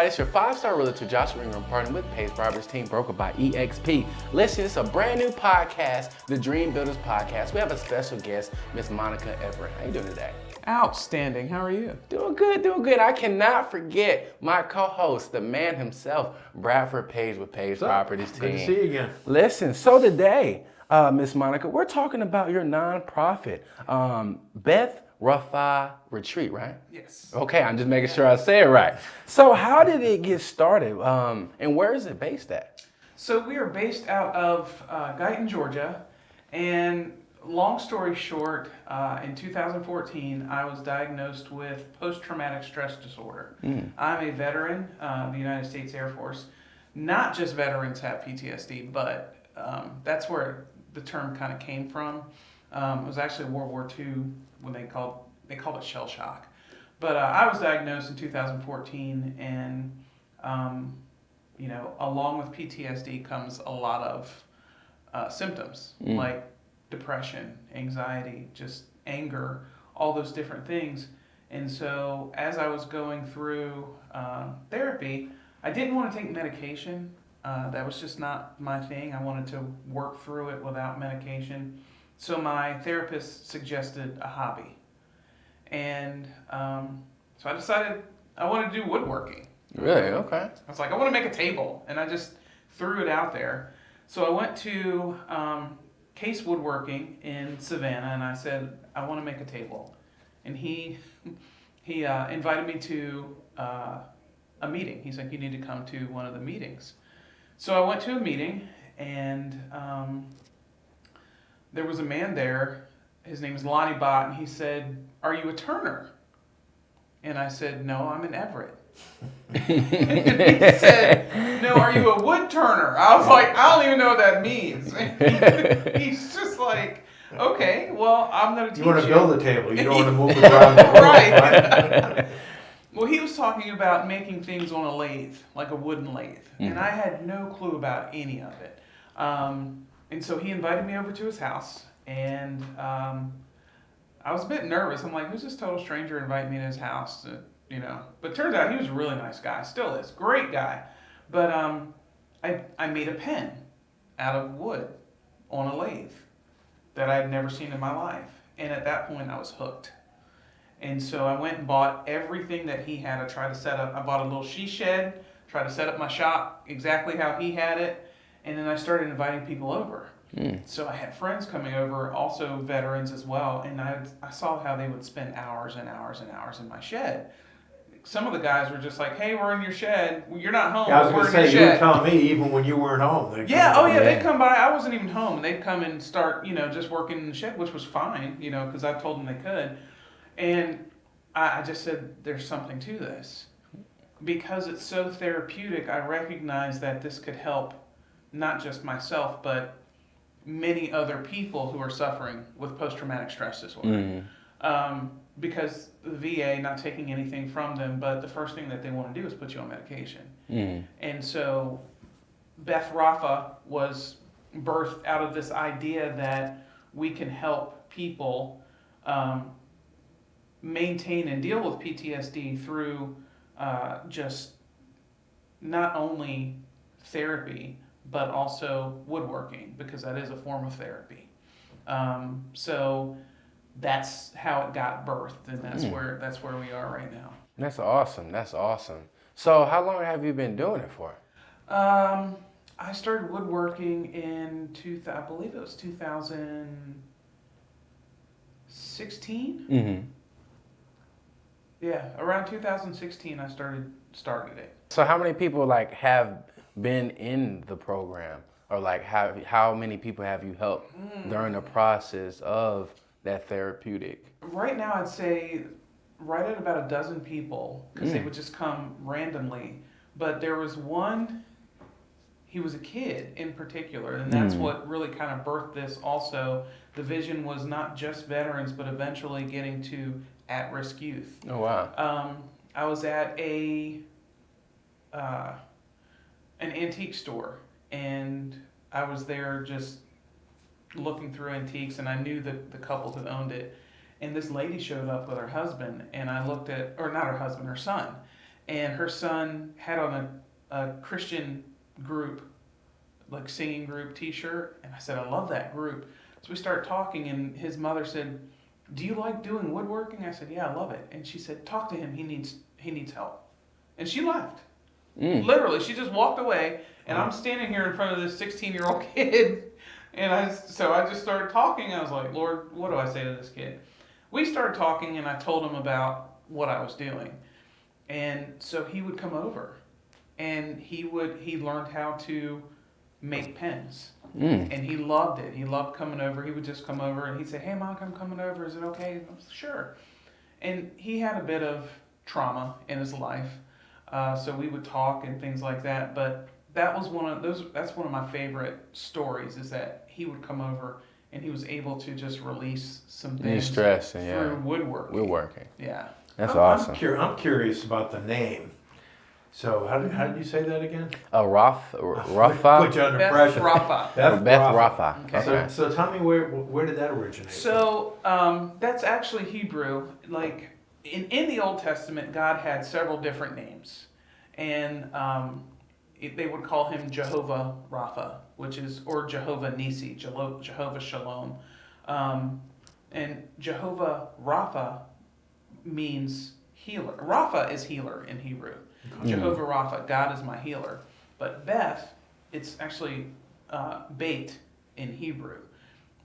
everybody, it's your 5-star realtor Joshua Ingram, partnered with Pace Roberts Team, brokered by EXP. Listen, it's a brand new podcast, the Dream Builders Podcast. We have a special guest, Miss Monica Everrette. How you doing today? Outstanding. How are you? Doing good, doing good. I cannot forget my co-host, the man himself, Bradford Page with Page Properties Team. Good to see you again. Listen, so today, Miss Monica, we're talking about your nonprofit, Beth Rapha Retreat, right? Yes. Okay, I'm just making sure I say it right. So how did it get started, and where is it based at? So we are based out of Guyton, Georgia, and long story short, in 2014, I was diagnosed with post-traumatic stress disorder. I'm a veteran of the United States Air Force. Not just veterans have PTSD, but that's where the term kind of came from. It was actually World War II when they called it shell shock. But I was diagnosed in 2014, and along with PTSD comes a lot of symptoms like depression, anxiety, just anger, all those different things. And so as I was going through therapy, I didn't want to take medication. That was just not my thing. I wanted to work through it without medication. So my therapist suggested a hobby. And so I decided I wanted to do woodworking. Really? Okay. I was like, I want to make a table. And I just threw it out there. So I went to Case Woodworking in Savannah, and I said, I want to make a table. And he invited me to a meeting. He's like, you need to come to one of the meetings. So I went to a meeting, and there was a man there. His name is Lonnie Bott, and he said, are you a turner? And I said, no, I'm an Everett. And he said, no, are you a wood turner? I was like, I don't even know what that means. He's just like, okay, well, I'm going to teach you. You want to build a table. You don't want to move it around the world. Right. Well, he was talking about making things on a lathe, like a wooden lathe. And I had no clue about any of it. And so he invited me over to his house. And I was a bit nervous. I'm like, who's this total stranger inviting me to his house? But turns out he was a really nice guy. Still is. Great guy. But I made a pen out of wood on a lathe that I had never seen in my life. And at that point, I was hooked. And so I went and bought everything that he had. I bought a little she shed, tried to set up my shop exactly how he had it. And then I started inviting people over. So I had friends coming over, also veterans as well, and I saw how they would spend hours and hours and hours in my shed. Some of the guys were just like, hey, we're in your shed. Well, you're not home. Yeah, I was we're going in to say, your you were shed. telling me even when you weren't home. They'd come by. I wasn't even home, and they'd come and start, just working in the shed, which was fine, because I told them they could. And I just said, there's something to this. Because it's so therapeutic, I recognize that this could help not just myself, but many other people who are suffering with post-traumatic stress disorder. Because the VA, not taking anything from them, but the first thing that they want to do is put you on medication. And so Beth Rapha was birthed out of this idea that we can help people maintain and deal with PTSD through just not only therapy, but also woodworking, because that is a form of therapy. So that's how it got birthed, and that's where we are right now. That's awesome. That's awesome. So how long have you been doing it for? I started woodworking in I believe it was 2016. Yeah, around 2016 I started it. So how many people have been in the program, or how many people have you helped during the process of that therapeutic? Right now I'd say right at about a dozen people, because they would just come randomly. But there was one, he was a kid in particular, and that's what really kind of birthed this also. The vision was not just veterans, but eventually getting to at-risk youth. Oh, wow. I was at an antique store, and I was there just looking through antiques, and I knew the couple who owned it. And this lady showed up with her husband, and I looked at, or not her husband, her son. and her son had on a Christian group, like singing group T-shirt, and I said, I love that group. So we started talking, and his mother said, do you like doing woodworking? I said, yeah, I love it. And she said, talk to him, he needs help. And she left. Literally, she just walked away, and I'm standing here in front of this 16-year-old kid, and so I just started talking. I was like, Lord, what do I say to this kid? We started talking, and I told him about what I was doing. And so he would come over, and he learned how to make pens. And he loved it. He loved coming over. He would just come over, and he'd say, hey, Monica, I'm coming over. Is it okay? I was, sure. And he had a bit of trauma in his life. So we would talk and things like that. But that's one of my favorite stories, is that he would come over and he was able to just release some things stress through woodworking. Woodworking. Yeah. That's awesome. I'm curious about the name. So how did you say that again? Rafa. Put you under Beth pressure. Rafa. Beth Rafa. Okay. So tell me where did that originate? So that's actually Hebrew. Like in the Old Testament, God had several different names, and they would call him Jehovah Rapha, or Jehovah Nisi, Jehovah Shalom, and Jehovah Rapha means healer. Rapha is healer in Hebrew. Jehovah Rapha, God is my healer. But Beth, it's actually Beit in Hebrew,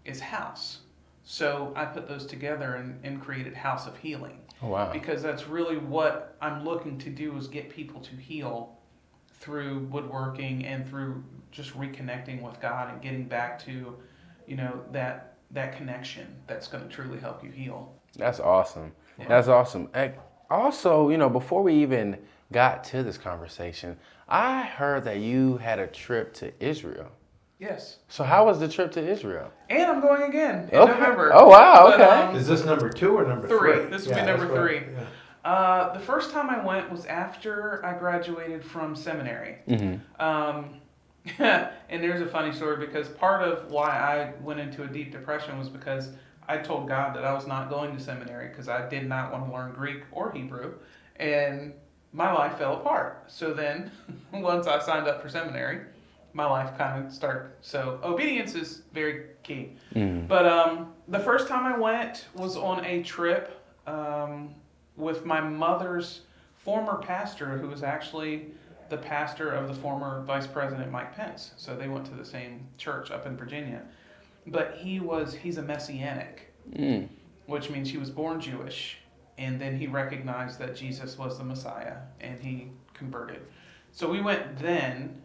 is house. So I put those together and created House of Healing. Oh, wow. Because that's really what I'm looking to do, is get people to heal through woodworking and through just reconnecting with God and getting back to, that connection that's going to truly help you heal. That's awesome. Yeah. That's awesome. Also, before we even got to this conversation, I heard that you had a trip to Israel. Yes. So how was the trip to Israel? And I'm going again in Okay. November. Oh, wow. Okay. But, Is this number 2 or number 3? This will be number 3. Yeah. The first time I went was after I graduated from seminary. And there's a funny story, because part of why I went into a deep depression was because I told God that I was not going to seminary because I did not want to learn Greek or Hebrew, and my life fell apart. So then, once I signed up for seminary, my life kind of started. So obedience is very key. But the first time I went was on a trip with my mother's former pastor, who was actually the pastor of the former Vice President Mike Pence. So they went to the same church up in Virginia. But he's a Messianic, which means he was born Jewish, and then he recognized that Jesus was the Messiah, and he converted. So we went then,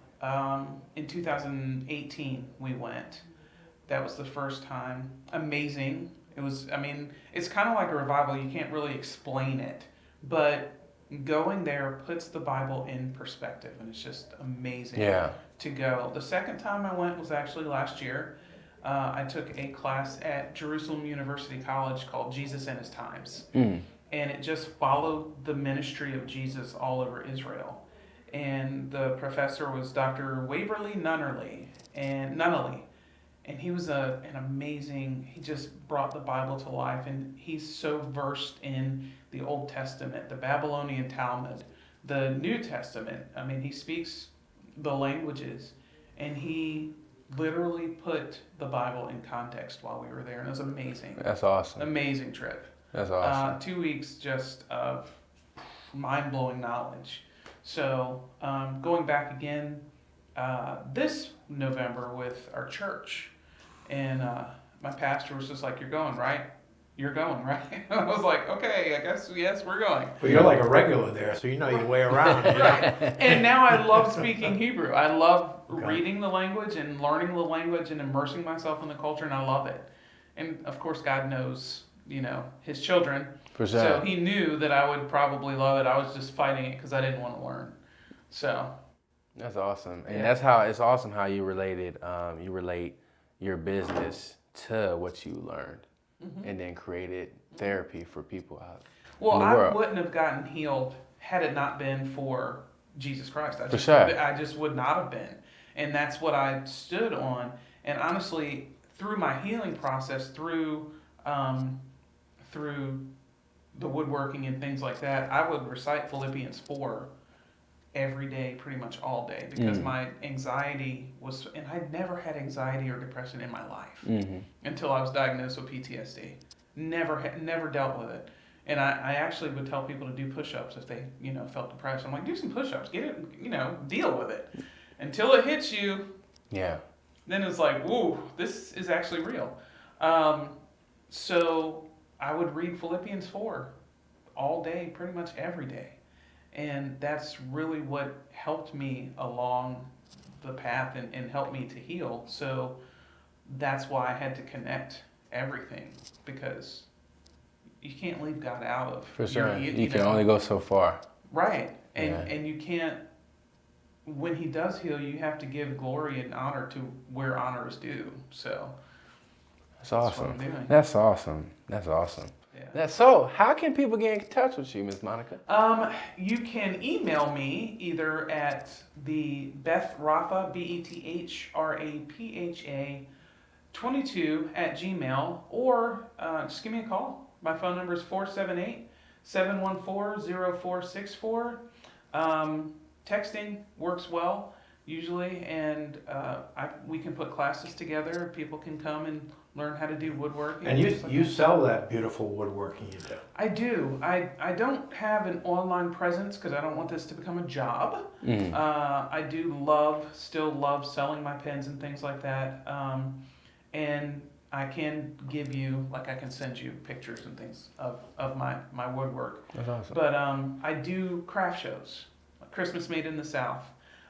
in 2018 we went. That was the first time. Amazing. It's kind of like a revival. You can't really explain it, but going there puts the Bible in perspective, and it's just amazing to go. The second time I went was actually last year. I took a class at Jerusalem University College called Jesus and His Times. And it just followed the ministry of Jesus all over Israel. And the professor was Dr. Waverly Nunnally. And he was an amazing, he just brought the Bible to life. And he's so versed in the Old Testament, the Babylonian Talmud, the New Testament. He speaks the languages. And he literally put the Bible in context while we were there, and it was amazing. That's awesome. Amazing trip. That's awesome. 2 weeks just of mind-blowing knowledge. So going back again this November with our church, and my pastor was just like, "You're going, right? You're going, right?" And I was like, "Okay, I guess yes, we're going." But you're like a regular there, so you know your way around. Right. And now I love speaking Hebrew. I love reading the language and learning the language and immersing myself in the culture, and I love it. And of course, God knows, His children. For sure. So He knew that I would probably love it. I was just fighting it because I didn't want to learn. So. That's awesome, and that's how it's awesome how you relate your business to what you learned, and then created therapy for people out in the world. I wouldn't have gotten healed had it not been for Jesus Christ. I just would not have been. And that's what I stood on. And honestly, through my healing process, through the woodworking and things like that, I would recite Philippians 4 every day, pretty much all day, because my anxiety was, and I'd never had anxiety or depression in my life until I was diagnosed with PTSD. Never dealt with it. And I actually would tell people to do push-ups if they, felt depressed. I'm like, do some push-ups, get it, deal with it. Until it hits you, then it's like, whoa, this is actually real. So I would read Philippians 4 all day, pretty much every day. And that's really what helped me along the path and helped me to heal. So that's why I had to connect everything, because you can't leave God out of. For sure. You can only go so far. Right. And you can't, when he does heal, you have to give glory and honor to where honor is due. So that's awesome. What I'm doing. That's awesome. That's awesome. Yeah. So how can people get in touch with you, Ms. Monica? You can email me either at the BethRapha, BETHRAPHA 22@gmail, or just give me a call. My phone number is 478-714-0464. Texting works well usually, and we can put classes together. People can come and learn how to do woodworking. And you sell that beautiful woodworking you do. I do. I don't have an online presence because I don't want this to become a job. I do still love selling my pens and things like that. And I can give you, I can send you pictures and things of my woodwork. That's awesome. But I do craft shows, like Christmas Made in the South.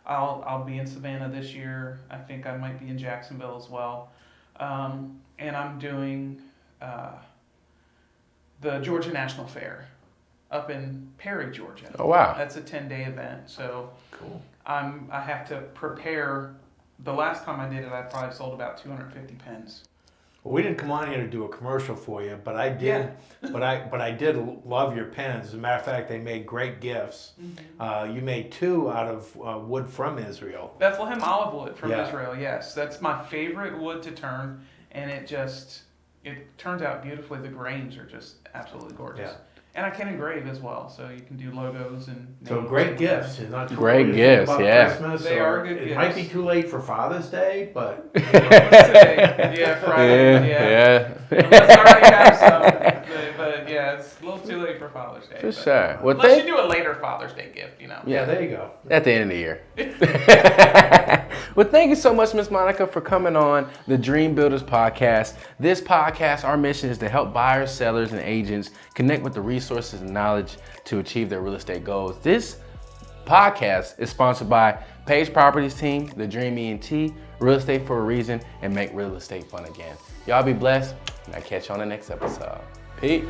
I'll be in Savannah this year. I think I might be in Jacksonville as well. And I'm doing the Georgia National Fair up in Perry, Georgia. Oh, wow. That's a 10-day event. So Cool. I have to prepare. The last time I did it, I probably sold about 250 pens. Well, we didn't come on here to do a commercial for you, but I did. But I did love your pens. As a matter of fact, they made great gifts. You made 2 out of wood from Israel. Bethlehem olive wood from Yeah. Israel. Yes, that's my favorite wood to turn, and it turns out beautifully. The grains are just absolutely gorgeous. Yeah. And I can engrave as well, so you can do logos and So names. great gifts. It's not too Great late to gifts, think about yeah. Christmas, They or are good It might be gifts. too late for Father's Day, but Yeah, Friday. Yeah. Unless I already have some, but yeah, it's a little too late for Father's Day. For but- sure. Well, Unless you do a later Father's Day gift, yeah, there you go. At the end of the year. Well, thank you so much, Ms. Monica, for coming on the Dream Builders podcast. This podcast, our mission is to help buyers, sellers, and agents connect with the resources and knowledge to achieve their real estate goals. This podcast is sponsored by Page Properties Team, TheDream E.N.T, Real Estate for a Reason, and Make Real Estate Fun Again. Y'all be blessed, and I'll catch you on the next episode. Peace.